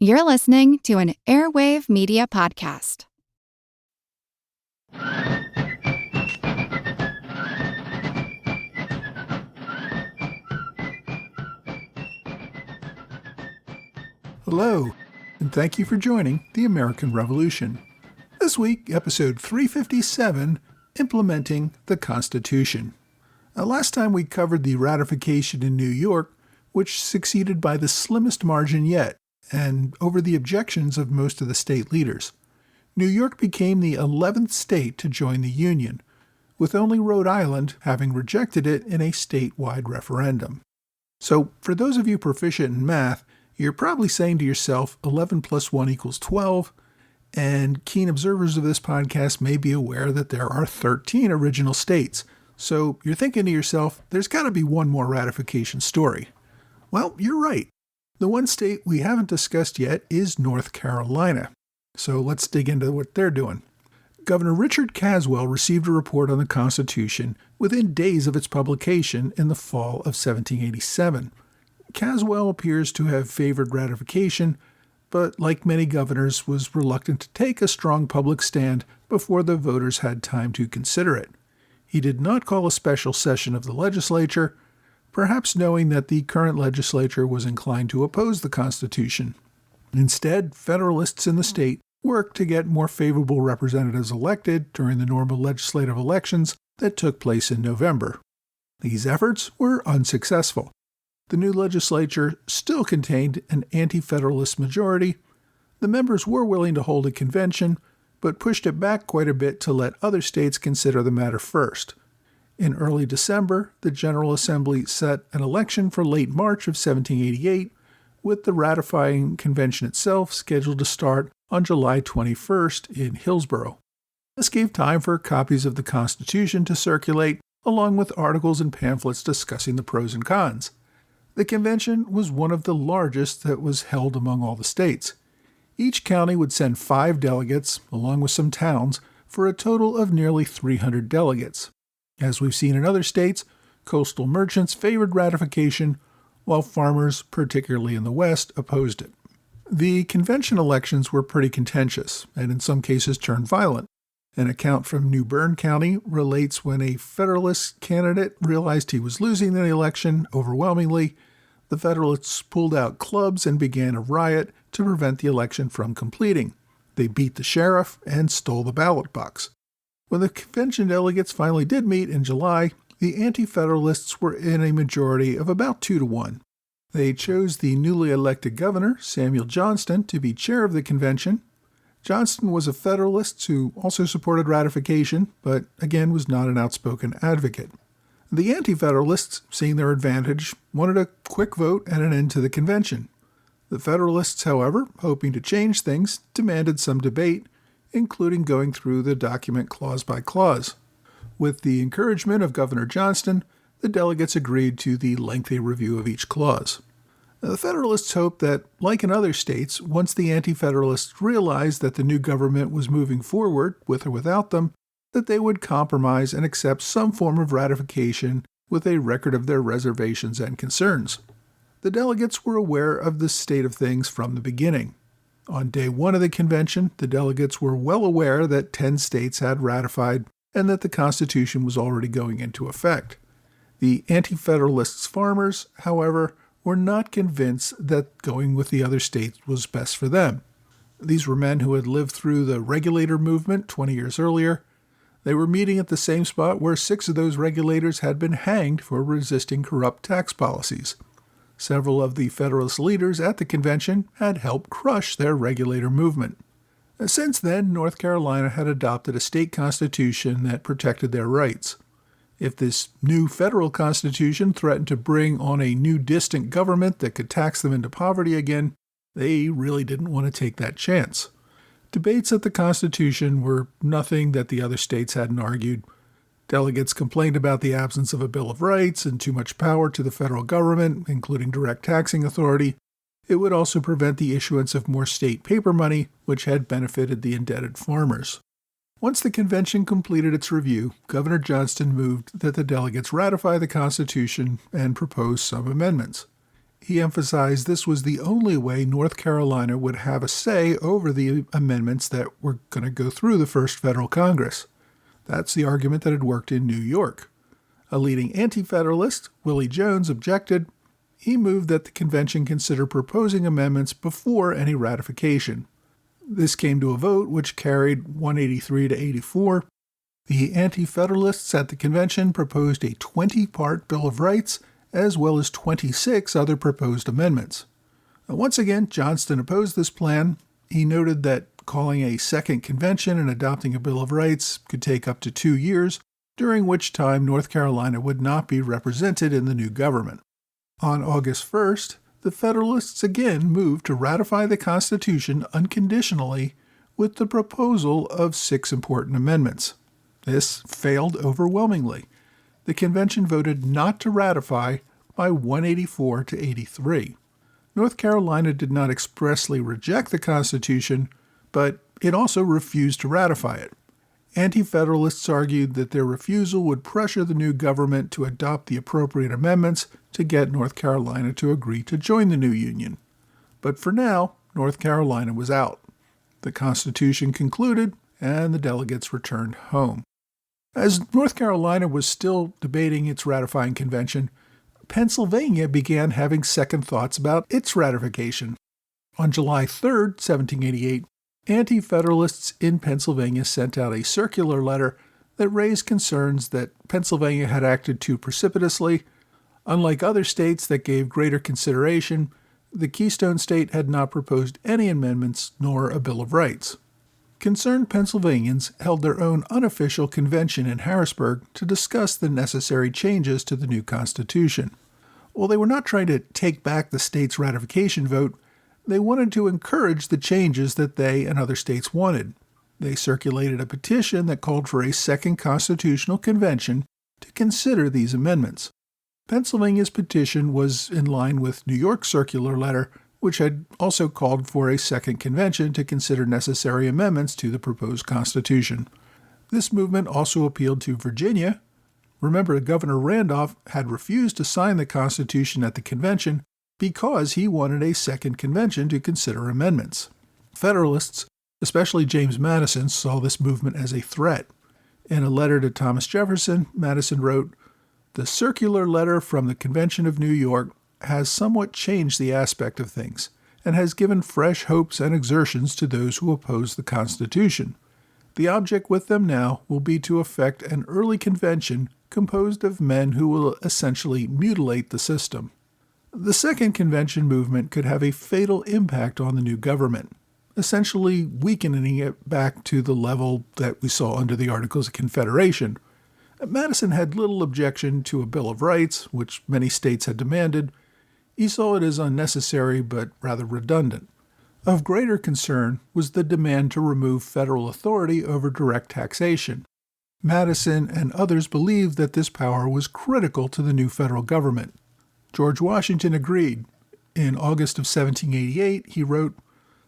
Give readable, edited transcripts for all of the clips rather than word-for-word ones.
You're listening to an Airwave Media Podcast. Hello, and thank you for joining the American Revolution. This week, episode 357, Implementing the Constitution. Last time we covered the ratification in New York, which succeeded by the slimmest margin yet, and over the objections of most of the state leaders. New York became the 11th state to join the Union, with only Rhode Island having rejected it in a statewide referendum. So, for those of you proficient in math, you're probably saying to yourself, 11 plus 1 equals 12, and keen observers of this podcast may be aware that there are 13 original states. So you're thinking to yourself, there's got to be one more ratification story. Well, you're right. The one state we haven't discussed yet is North Carolina. So let's dig into what they're doing. Governor Richard Caswell received a report on the Constitution within days of its publication in the fall of 1787. Caswell appears to have favored ratification, but like many governors, was reluctant to take a strong public stand before the voters had time to consider it. He did not call a special session of the legislature, perhaps knowing that the current legislature was inclined to oppose the Constitution. Instead, Federalists in the state worked to get more favorable representatives elected during the normal legislative elections that took place in November. These efforts were unsuccessful. The new legislature still contained an anti-Federalist majority. The members were willing to hold a convention, but pushed it back quite a bit to let other states consider the matter first. In early December, the General Assembly set an election for late March of 1788, with the ratifying convention itself scheduled to start on July 21st in Hillsborough. This gave time for copies of the Constitution to circulate, along with articles and pamphlets discussing the pros and cons. The convention was one of the largest that was held among all the states. Each county would send 5 delegates, along with some towns, for a total of nearly 300 delegates. As we've seen in other states, coastal merchants favored ratification, while farmers, particularly in the West, opposed it. The convention elections were pretty contentious, and in some cases turned violent. An account from New Bern County relates when a Federalist candidate realized he was losing the election overwhelmingly, the Federalists pulled out clubs and began a riot to prevent the election from completing. They beat the sheriff and stole the ballot box. When the convention delegates finally did meet in July, the anti-Federalists were in a majority of about 2-1. They chose the newly elected governor, Samuel Johnston, to be chair of the convention. Johnston was a Federalist who also supported ratification, but again was not an outspoken advocate. The anti-Federalists, seeing their advantage, wanted a quick vote and an end to the convention. The Federalists, however, hoping to change things, demanded some debate, including going through the document clause by clause. With the encouragement of Governor Johnston, the delegates agreed to the lengthy review of each clause. The Federalists hoped that, like in other states, once the anti-Federalists realized that the new government was moving forward, with or without them, that they would compromise and accept some form of ratification with a record of their reservations and concerns. The delegates were aware of the state of things from the beginning. On day one of the convention, the delegates were well aware that 10 states had ratified and that the Constitution was already going into effect. The anti-Federalists farmers, however, were not convinced that going with the other states was best for them. These were men who had lived through the regulator movement 20 years earlier. They were meeting at the same spot where 6 of those regulators had been hanged for resisting corrupt tax policies. Several of the Federalist leaders at the convention had helped crush their regulator movement. Since then, North Carolina had adopted a state constitution that protected their rights. If this new federal constitution threatened to bring on a new distant government that could tax them into poverty again, they really didn't want to take that chance. Debates at the Constitution were nothing that the other states hadn't argued. Delegates complained about the absence of a Bill of Rights and too much power to the federal government, including direct taxing authority. It would also prevent the issuance of more state paper money, which had benefited the indebted farmers. Once the convention completed its review, Governor Johnston moved that the delegates ratify the Constitution and propose some amendments. He emphasized this was the only way North Carolina would have a say over the amendments that were going to go through the first federal Congress. That's the argument that had worked in New York. A leading anti-federalist, Willie Jones, objected. He moved that the convention consider proposing amendments before any ratification. This came to a vote which carried 183 to 84. The anti-federalists at the convention proposed a 20-part Bill of Rights, as well as 26 other proposed amendments. Once again, Johnston opposed this plan. He noted that calling a second convention and adopting a Bill of Rights could take up to 2 years, during which time North Carolina would not be represented in the new government. On August 1st, the Federalists again moved to ratify the Constitution unconditionally with the proposal of 6 important amendments. This failed overwhelmingly. The convention voted not to ratify by 184 to 83. North Carolina did not expressly reject the Constitution, but it also refused to ratify it. Anti-Federalists argued that their refusal would pressure the new government to adopt the appropriate amendments to get North Carolina to agree to join the new Union. But for now, North Carolina was out. The Constitution concluded, and the delegates returned home. As North Carolina was still debating its ratifying convention, Pennsylvania began having second thoughts about its ratification. On July 3, 1788, anti-federalists in Pennsylvania sent out a circular letter that raised concerns that Pennsylvania had acted too precipitously. Unlike other states that gave greater consideration, the Keystone State had not proposed any amendments nor a Bill of Rights. Concerned Pennsylvanians held their own unofficial convention in Harrisburg to discuss the necessary changes to the new Constitution. While they were not trying to take back the state's ratification vote, they wanted to encourage the changes that they and other states wanted. They circulated a petition that called for a second constitutional convention to consider these amendments. Pennsylvania's petition was in line with New York's circular letter, which had also called for a second convention to consider necessary amendments to the proposed Constitution. This movement also appealed to Virginia. Remember, Governor Randolph had refused to sign the Constitution at the convention because he wanted a second convention to consider amendments. Federalists, especially James Madison, saw this movement as a threat. In a letter to Thomas Jefferson, Madison wrote, "The circular letter from the Convention of New York has somewhat changed the aspect of things, and has given fresh hopes and exertions to those who oppose the Constitution. The object with them now will be to effect an early convention composed of men who will essentially mutilate the system." The second convention movement could have a fatal impact on the new government, essentially weakening it back to the level that we saw under the Articles of Confederation. Madison had little objection to a Bill of Rights, which many states had demanded. He saw it as unnecessary but rather redundant. Of greater concern was the demand to remove federal authority over direct taxation. Madison and others believed that this power was critical to the new federal government. George Washington agreed. In August of 1788, he wrote,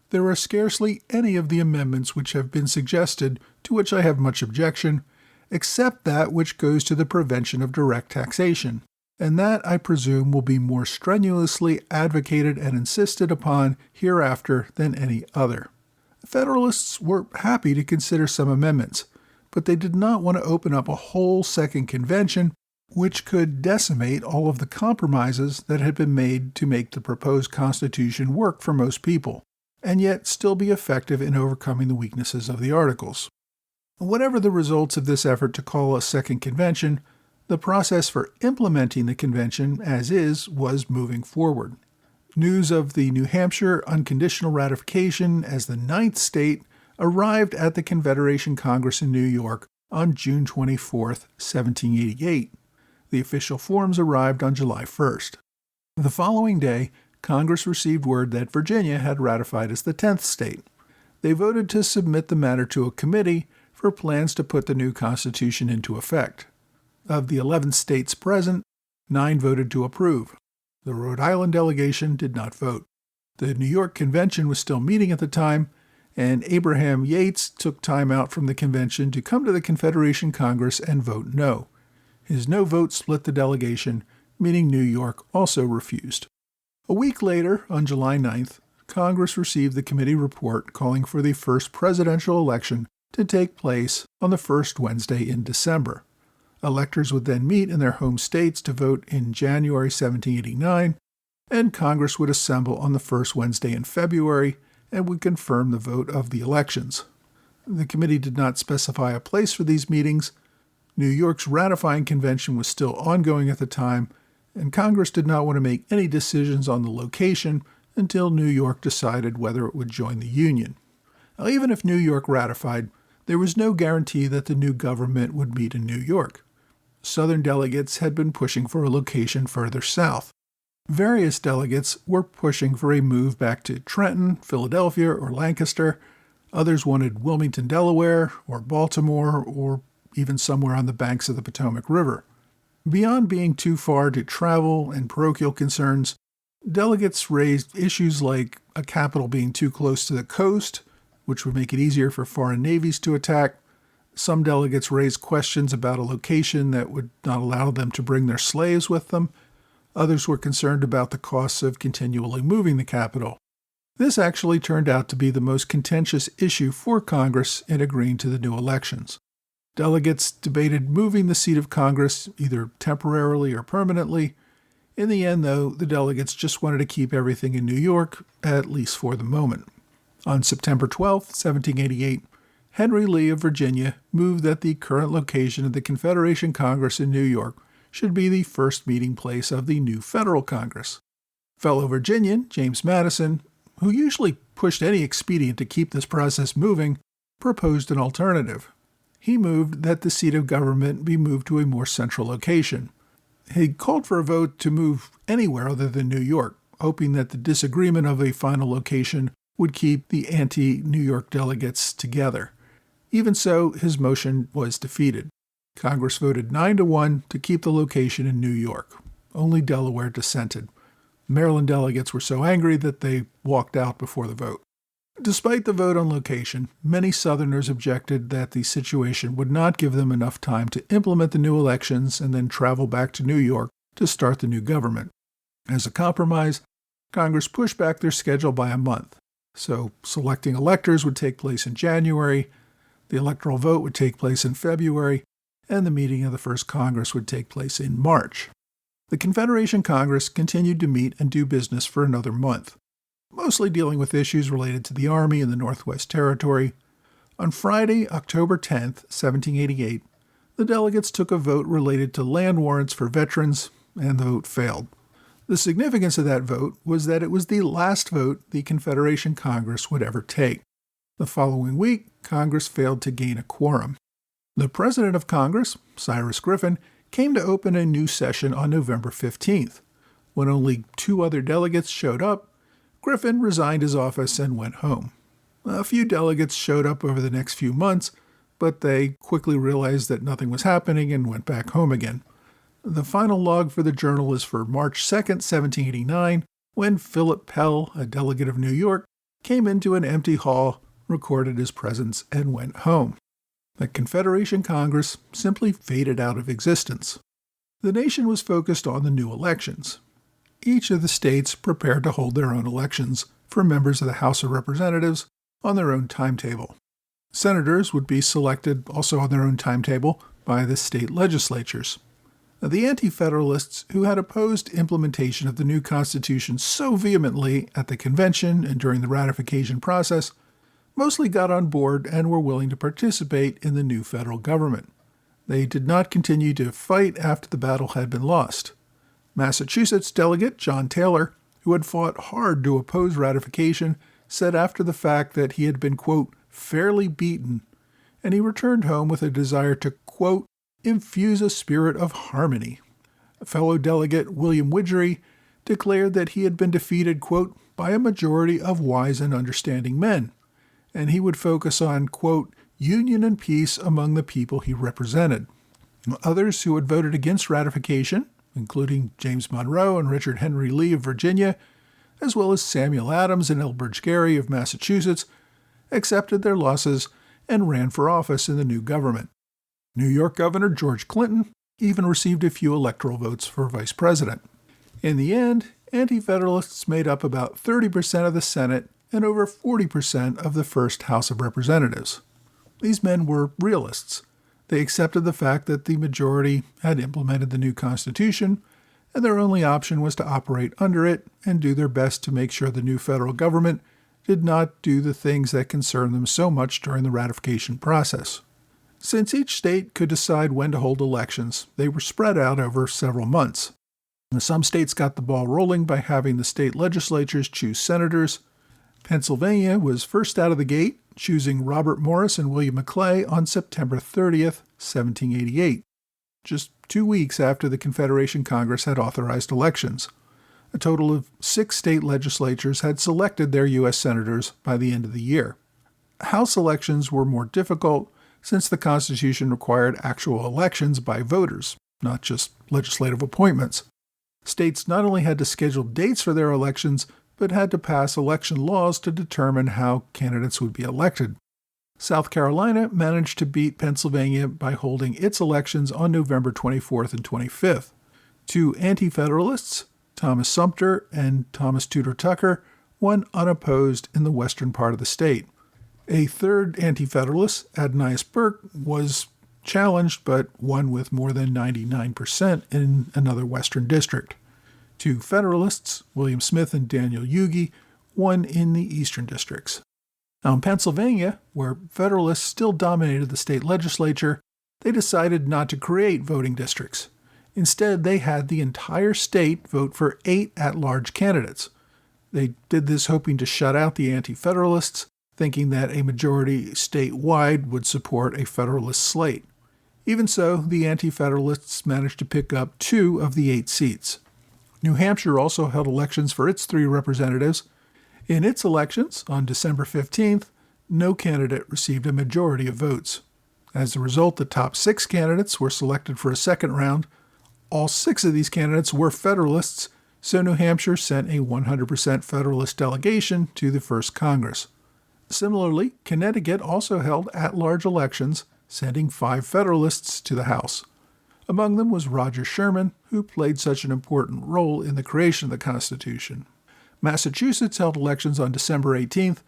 "There are scarcely any of the amendments which have been suggested to which I have much objection, except that which goes to the prevention of direct taxation, and that, I presume, will be more strenuously advocated and insisted upon hereafter than any other." The Federalists were happy to consider some amendments, but they did not want to open up a whole second convention, which could decimate all of the compromises that had been made to make the proposed Constitution work for most people, and yet still be effective in overcoming the weaknesses of the Articles. Whatever the results of this effort to call a second convention, the process for implementing the convention as is was moving forward. News of the New Hampshire unconditional ratification as the 9th state arrived at the Confederation Congress in New York on June 24, 1788. The official forms arrived on July 1st. The following day, Congress received word that Virginia had ratified as the 10th state. They voted to submit the matter to a committee for plans to put the new Constitution into effect. Of the 11 states present, 9 voted to approve. The Rhode Island delegation did not vote. The New York Convention was still meeting at the time, and Abraham Yates took time out from the convention to come to the Confederation Congress and vote no. His no vote split the delegation, meaning New York also refused. A week later, on July 9th, Congress received the committee report calling for the first presidential election to take place on the first Wednesday in December. Electors would then meet in their home states to vote in January 1789, and Congress would assemble on the first Wednesday in February and would confirm the vote of the elections. The committee did not specify a place for these meetings. New York's ratifying convention was still ongoing at the time, and Congress did not want to make any decisions on the location until New York decided whether it would join the Union. Now, even if New York ratified, there was no guarantee that the new government would meet in New York. Southern delegates had been pushing for a location further south. Various delegates were pushing for a move back to Trenton, Philadelphia, or Lancaster. Others wanted Wilmington, Delaware, or Baltimore, or even somewhere on the banks of the Potomac River. Beyond being too far to travel and parochial concerns, delegates raised issues like a capital being too close to the coast, which would make it easier for foreign navies to attack. Some delegates raised questions about a location that would not allow them to bring their slaves with them. Others were concerned about the costs of continually moving the capital. This actually turned out to be the most contentious issue for Congress in agreeing to the new elections. Delegates debated moving the seat of Congress either temporarily or permanently. In the end, though, the delegates just wanted to keep everything in New York, at least for the moment. On September 12, 1788, Henry Lee of Virginia moved that the current location of the Confederation Congress in New York should be the first meeting place of the new Federal Congress. Fellow Virginian James Madison, who usually pushed any expedient to keep this process moving, proposed an alternative. He moved that the seat of government be moved to a more central location. He called for a vote to move anywhere other than New York, hoping that the disagreement of a final location would keep the anti-New York delegates together. Even so, his motion was defeated. Congress voted 9-1 to keep the location in New York. Only Delaware dissented. Maryland delegates were so angry that they walked out before the vote. Despite the vote on location, many Southerners objected that the situation would not give them enough time to implement the new elections and then travel back to New York to start the new government. As a compromise, Congress pushed back their schedule by a month. So selecting electors would take place in January, the electoral vote would take place in February, and the meeting of the first Congress would take place in March. The Confederation Congress continued to meet and do business for another month, mostly dealing with issues related to the Army and the Northwest Territory. On Friday, October 10, 1788, the delegates took a vote related to land warrants for veterans, and the vote failed. The significance of that vote was that it was the last vote the Confederation Congress would ever take. The following week, Congress failed to gain a quorum. The President of Congress, Cyrus Griffin, came to open a new session on November 15th. When only 2 other delegates showed up, Griffin resigned his office and went home. A few delegates showed up over the next few months, but they quickly realized that nothing was happening and went back home again. The final log for the journal is for March 2, 1789, when Philip Pell, a delegate of New York, came into an empty hall, recorded his presence, and went home. The Confederation Congress simply faded out of existence. The nation was focused on the new elections. Each of the states prepared to hold their own elections for members of the House of Representatives on their own timetable. Senators would be selected also on their own timetable by the state legislatures. The Anti-Federalists, who had opposed implementation of the new Constitution so vehemently at the convention and during the ratification process, mostly got on board and were willing to participate in the new federal government. They did not continue to fight after the battle had been lost. Massachusetts delegate John Taylor, who had fought hard to oppose ratification, said after the fact that he had been, quote, fairly beaten, and he returned home with a desire to, quote, infuse a spirit of harmony. A fellow delegate, William Widgery, declared that he had been defeated, quote, by a majority of wise and understanding men, and he would focus on, quote, union and peace among the people he represented. Others who had voted against ratification, including James Monroe and Richard Henry Lee of Virginia, as well as Samuel Adams and Elbridge Gerry of Massachusetts, accepted their losses and ran for office in the new government. New York Governor George Clinton even received a few electoral votes for vice president. In the end, Anti-Federalists made up about 30% of the Senate and over 40% of the first House of Representatives. These men were realists. They accepted the fact that the majority had implemented the new Constitution, and their only option was to operate under it and do their best to make sure the new federal government did not do the things that concerned them so much during the ratification process. Since each state could decide when to hold elections, they were spread out over several months. Some states got the ball rolling by having the state legislatures choose senators. Pennsylvania was first out of the gate, choosing Robert Morris and William McClay on September 30th, 1788, just 2 weeks after the Confederation Congress had authorized elections. A total of 6 state legislatures had selected their U.S. senators by the end of the year. House elections were more difficult since the Constitution required actual elections by voters, not just legislative appointments. States not only had to schedule dates for their elections, but had to pass election laws to determine how candidates would be elected. South Carolina managed to beat Pennsylvania by holding its elections on November 24th and 25th. 2 anti-federalists, Thomas Sumter and Thomas Tudor Tucker, won unopposed in the western part of the state. A third anti-federalist, Adonias Burke, was challenged but won with more than 99% in another western district. 2 Federalists, William Smith and Daniel Huger, won in the eastern districts. Now in Pennsylvania, where Federalists still dominated the state legislature, they decided not to create voting districts. Instead, they had the entire state vote for 8 at-large candidates. They did this hoping to shut out the anti-Federalists, thinking that a majority statewide would support a Federalist slate. Even so, the anti-Federalists managed to pick up 2 of the 8 seats. New Hampshire also held elections for its 3 representatives. In its elections, on December 15th, no candidate received a majority of votes. As a result, the top 6 candidates were selected for a second round. All 6 of these candidates were Federalists, so New Hampshire sent a 100% Federalist delegation to the first Congress. Similarly, Connecticut also held at-large elections, sending 5 Federalists to the House. Among them was Roger Sherman, who played such an important role in the creation of the Constitution. Massachusetts held elections on December 18th,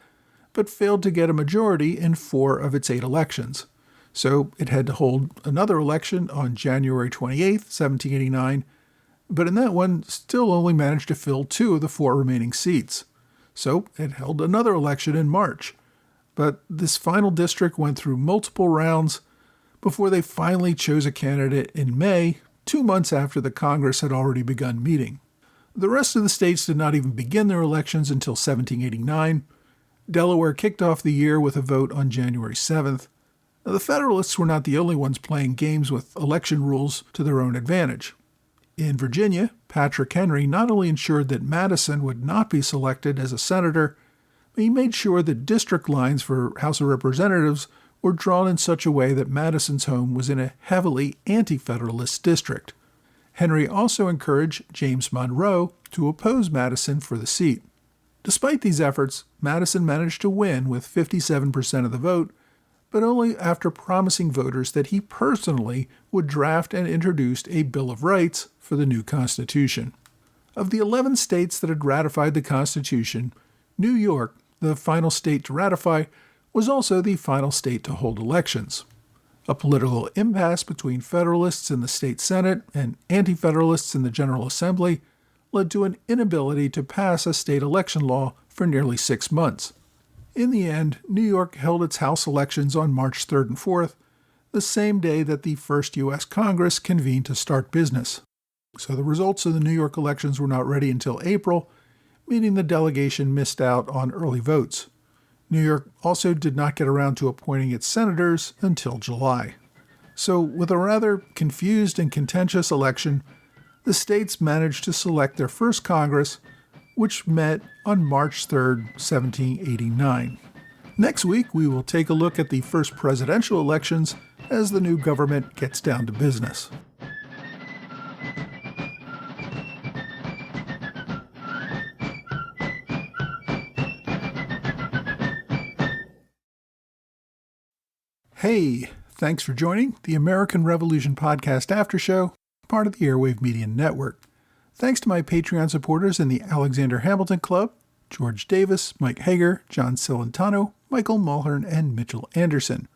but failed to get a majority in 4 of its 8 elections. So it had to hold another election on January 28th, 1789, but in that one still only managed to fill 2 of the 4 remaining seats. So it held another election in March. But this final district went through multiple rounds before they finally chose a candidate in May, 2 months after the Congress had already begun meeting. The rest of the states did not even begin their elections until 1789. Delaware kicked off the year with a vote on January 7th. Now, the Federalists were not the only ones playing games with election rules to their own advantage. In Virginia, Patrick Henry not only ensured that Madison would not be selected as a senator, but he made sure that district lines for House of Representatives were drawn in such a way that Madison's home was in a heavily anti-Federalist district. Henry also encouraged James Monroe to oppose Madison for the seat. Despite these efforts, Madison managed to win with 57% of the vote, but only after promising voters that he personally would draft and introduce a Bill of Rights for the new Constitution. Of the 11 states that had ratified the Constitution, New York, the final state to ratify, was also the final state to hold elections. A political impasse between Federalists in the state Senate and Anti-Federalists in the General Assembly led to an inability to pass a state election law for nearly 6 months. In the end, New York held its House elections on March 3rd and 4th, the same day that the first U.S. Congress convened to start business. So the results of the New York elections were not ready until April, meaning the delegation missed out on early votes. New York also did not get around to appointing its senators until July. So with a rather confused and contentious election, the states managed to select their first Congress, which met on March 3, 1789. Next week, we will take a look at the first presidential elections as the new government gets down to business. Hey, thanks for joining the American Revolution Podcast After Show, part of the Airwave Media Network. Thanks to my Patreon supporters in the Alexander Hamilton Club, George Davis, Mike Hager, John Celentano, Michael Mulhern, and Mitchell Anderson.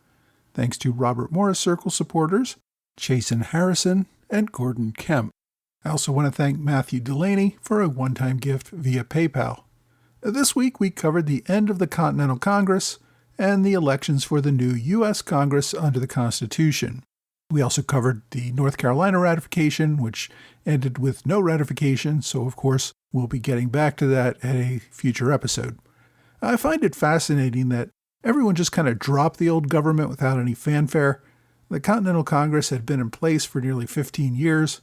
Thanks to Robert Morris Circle supporters, Chasen Harrison, and Gordon Kemp. I also want to thank Matthew Delaney for a one-time gift via PayPal. This week we covered the end of the Continental Congress and the elections for the new U.S. Congress under the Constitution. We also covered the North Carolina ratification, which ended with no ratification, so of course we'll be getting back to that at a future episode. I find it fascinating that everyone just kind of dropped the old government without any fanfare. The Continental Congress had been in place for nearly 15 years.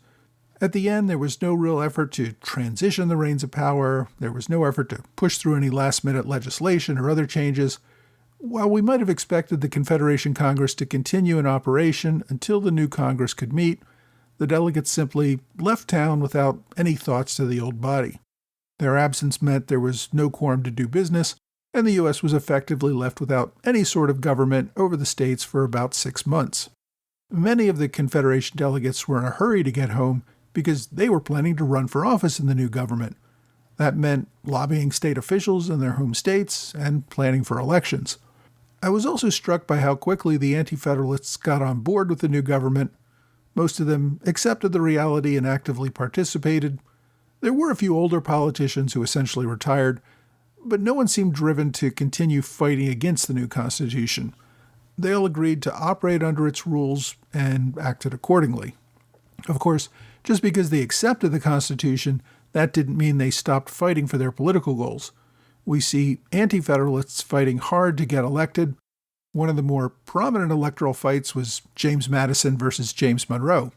At the end, there was no real effort to transition the reins of power. There was no effort to push through any last-minute legislation or other changes. While we might have expected the Confederation Congress to continue in operation until the new Congress could meet, the delegates simply left town without any thoughts to the old body. Their absence meant there was no quorum to do business, and the U.S. was effectively left without any sort of government over the states for about 6 months. Many of the Confederation delegates were in a hurry to get home because they were planning to run for office in the new government. That meant lobbying state officials in their home states and planning for elections. I was also struck by how quickly the Anti-Federalists got on board with the new government. Most of them accepted the reality and actively participated. There were a few older politicians who essentially retired, but no one seemed driven to continue fighting against the new Constitution. They all agreed to operate under its rules and acted accordingly. Of course, just because they accepted the Constitution, that didn't mean they stopped fighting for their political goals. We see anti-federalists fighting hard to get elected. One of the more prominent electoral fights was James Madison versus James Monroe.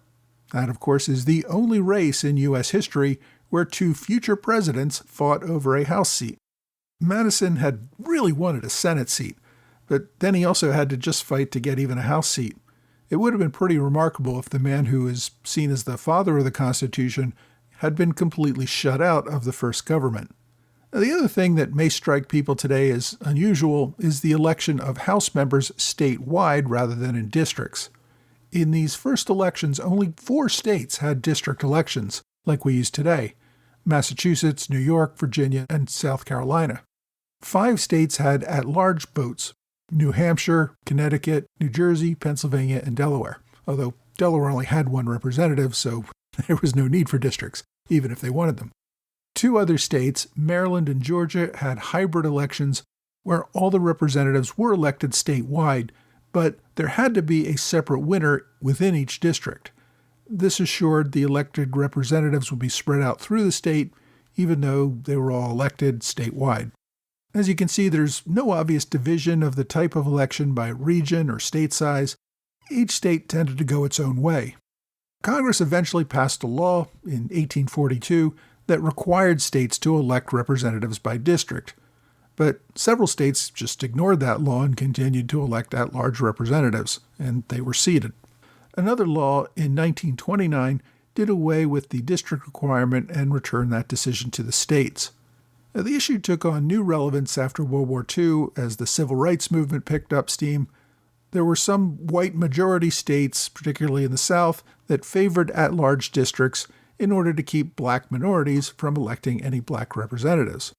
That, of course, is the only race in U.S. history where two future presidents fought over a House seat. Madison had really wanted a Senate seat, but then he also had to just fight to get even a House seat. It would have been pretty remarkable if the man who is seen as the father of the Constitution had been completely shut out of the first government. Now, the other thing that may strike people today as unusual is the election of House members statewide rather than in districts. In these first elections, only 4 states had district elections, like we use today: Massachusetts, New York, Virginia, and South Carolina. 5 states had at-large votes: New Hampshire, Connecticut, New Jersey, Pennsylvania, and Delaware, although Delaware only had 1 representative, so there was no need for districts, even if they wanted them. 2 other states, Maryland and Georgia, had hybrid elections where all the representatives were elected statewide, but there had to be a separate winner within each district. This assured the elected representatives would be spread out through the state, even though they were all elected statewide. As you can see, there's no obvious division of the type of election by region or state size. Each state tended to go its own way. Congress eventually passed a law in 1842 that required states to elect representatives by district. But several states just ignored that law and continued to elect at-large representatives, and they were seated. Another law in 1929 did away with the district requirement and returned that decision to the states. Now, the issue took on new relevance after World War II as the civil rights movement picked up steam. There were some white majority states, particularly in the South, that favored at-large districts in order to keep black minorities from electing any black representatives.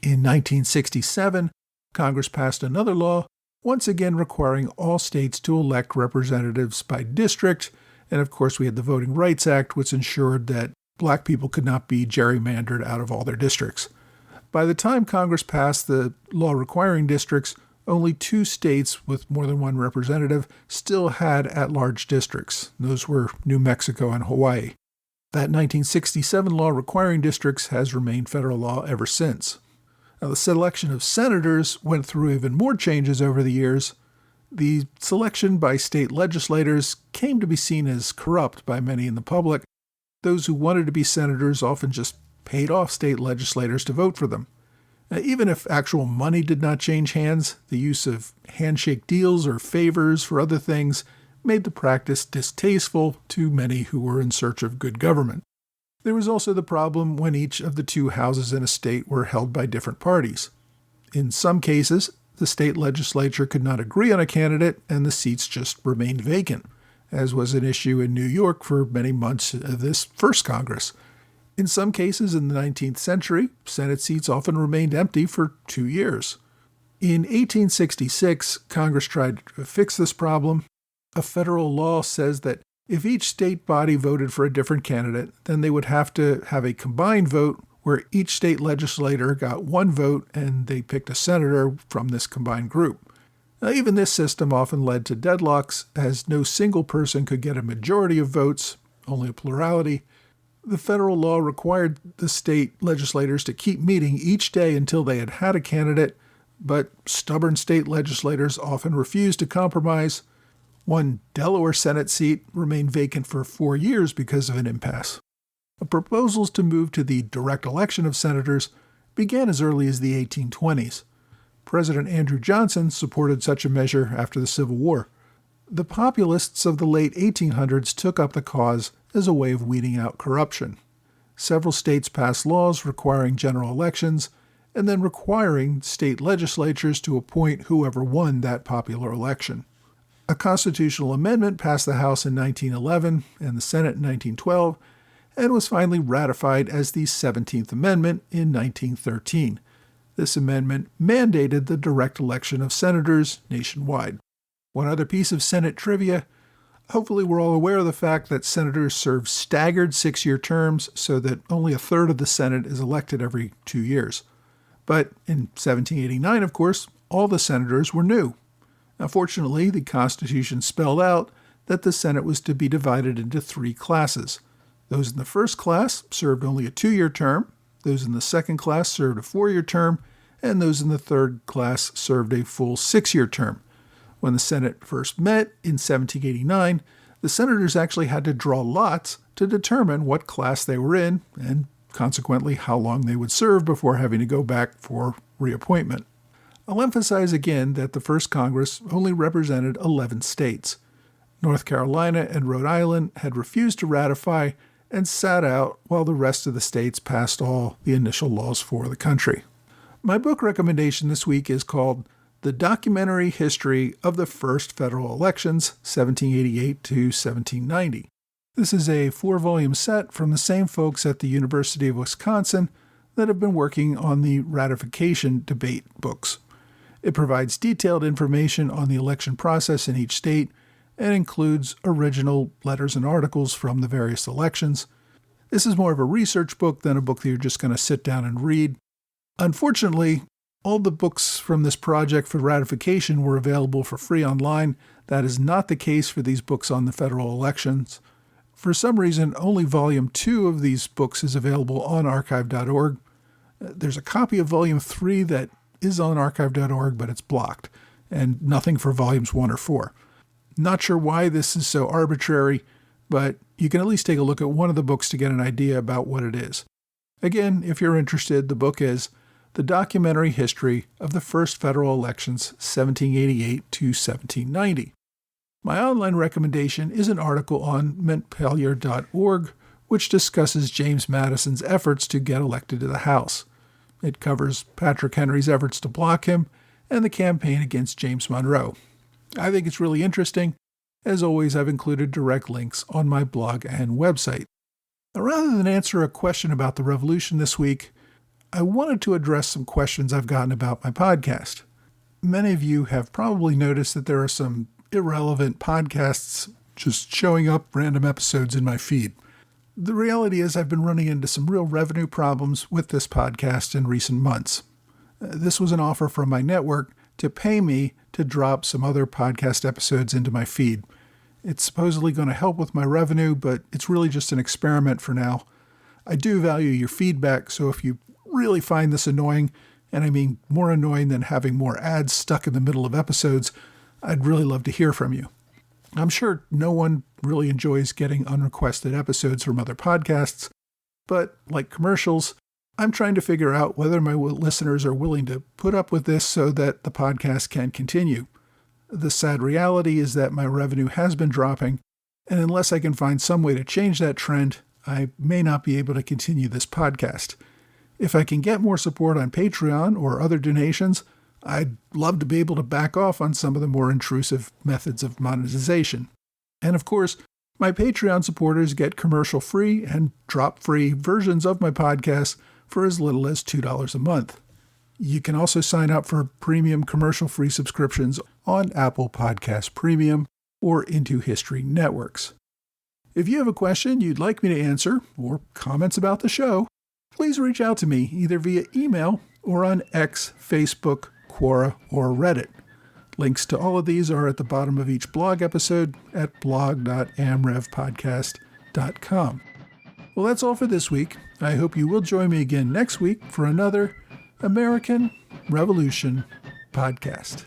In 1967, Congress passed another law, once again requiring all states to elect representatives by district, and of course we had the Voting Rights Act, which ensured that black people could not be gerrymandered out of all their districts. By the time Congress passed the law requiring districts, only 2 states with more than 1 representative still had at-large districts. Those were New Mexico and Hawaii. That 1967 law requiring districts has remained federal law ever since. Now, the selection of senators went through even more changes over the years. The selection by state legislators came to be seen as corrupt by many in the public. Those who wanted to be senators often just paid off state legislators to vote for them. Even if actual money did not change hands, the use of handshake deals or favors for other things made the practice distasteful to many who were in search of good government. There was also the problem when each of the 2 houses in a state were held by different parties. In some cases, the state legislature could not agree on a candidate and the seats just remained vacant, as was an issue in New York for many months of this first Congress. In some cases in the 19th century, Senate seats often remained empty for 2 years. In 1866, Congress tried to fix this problem. A federal law says that if each state body voted for a different candidate, then they would have to have a combined vote where each state legislator got one vote and they picked a senator from this combined group. Now, even this system often led to deadlocks, as no single person could get a majority of votes, only a plurality. The federal law required the state legislators to keep meeting each day until they had a candidate, but stubborn state legislators often refused to compromise. One Delaware Senate seat remained vacant for 4 years because of an impasse. Proposals to move to the direct election of senators began as early as the 1820s. President Andrew Johnson supported such a measure after the Civil War. The populists of the late 1800s took up the cause as a way of weeding out corruption. Several states passed laws requiring general elections and then requiring state legislatures to appoint whoever won that popular election. A constitutional amendment passed the House in 1911 and the Senate in 1912, and was finally ratified as the 17th Amendment in 1913. This amendment mandated the direct election of senators nationwide. One other piece of Senate trivia: hopefully we're all aware of the fact that senators serve staggered 6-year terms so that only a third of the Senate is elected every 2 years. But in 1789, of course, all the senators were new. Now, fortunately, the Constitution spelled out that the Senate was to be divided into 3 classes. Those in the first class served only a 2-year term, those in the second class served a 4-year term, and those in the third class served a full 6-year term. When the Senate first met in 1789, the senators actually had to draw lots to determine what class they were in, and consequently how long they would serve before having to go back for reappointment. I'll emphasize again that the first Congress only represented 11 states. North Carolina and Rhode Island had refused to ratify and sat out while the rest of the states passed all the initial laws for the country. My book recommendation this week is called The Documentary History of the First Federal Elections, 1788 to 1790. This is a 4-volume set from the same folks at the University of Wisconsin that have been working on the ratification debate books. It provides detailed information on the election process in each state and includes original letters and articles from the various elections. This is more of a research book than a book that you're just going to sit down and read. Unfortunately, all the books from this project for ratification were available for free online. That is not the case for these books on the federal elections. For some reason, only Volume 2 of these books is available on archive.org. There's a copy of Volume 3 that is on archive.org, but it's blocked, and nothing for Volumes 1 or 4. Not sure why this is so arbitrary, but you can at least take a look at one of the books to get an idea about what it is. Again, if you're interested, the book is The Documentary History of the First Federal Elections, 1788 to 1790. My online recommendation is an article on montpelier.org, which discusses James Madison's efforts to get elected to the House. It covers Patrick Henry's efforts to block him and the campaign against James Monroe. I think it's really interesting. As always, I've included direct links on my blog and website. Now, rather than answer a question about the Revolution this week, I wanted to address some questions I've gotten about my podcast. Many of you have probably noticed that there are some irrelevant podcasts just showing up random episodes in my feed. The reality is I've been running into some real revenue problems with this podcast in recent months. This was an offer from my network to pay me to drop some other podcast episodes into my feed. It's supposedly going to help with my revenue, but it's really just an experiment for now. I do value your feedback, so if you really find this annoying, and I mean more annoying than having more ads stuck in the middle of episodes, I'd really love to hear from you. I'm sure no one really enjoys getting unrequested episodes from other podcasts, but like commercials, I'm trying to figure out whether my listeners are willing to put up with this so that the podcast can continue. The sad reality is that my revenue has been dropping, and unless I can find some way to change that trend, I may not be able to continue this podcast. If I can get more support on Patreon or other donations, I'd love to be able to back off on some of the more intrusive methods of monetization. And of course, My Patreon supporters get commercial-free and drop-free versions of my podcast for as little as $2 a month. You can also sign up for premium commercial-free subscriptions on Apple Podcast Premium or Into History Networks. If you have a question you'd like me to answer or comments about the show, please reach out to me either via email or on X, Facebook, Quora, or Reddit. Links to all of these are at the bottom of each blog episode at blog.amrevpodcast.com. Well, that's all for this week. I hope you will join me again next week for another American Revolution podcast.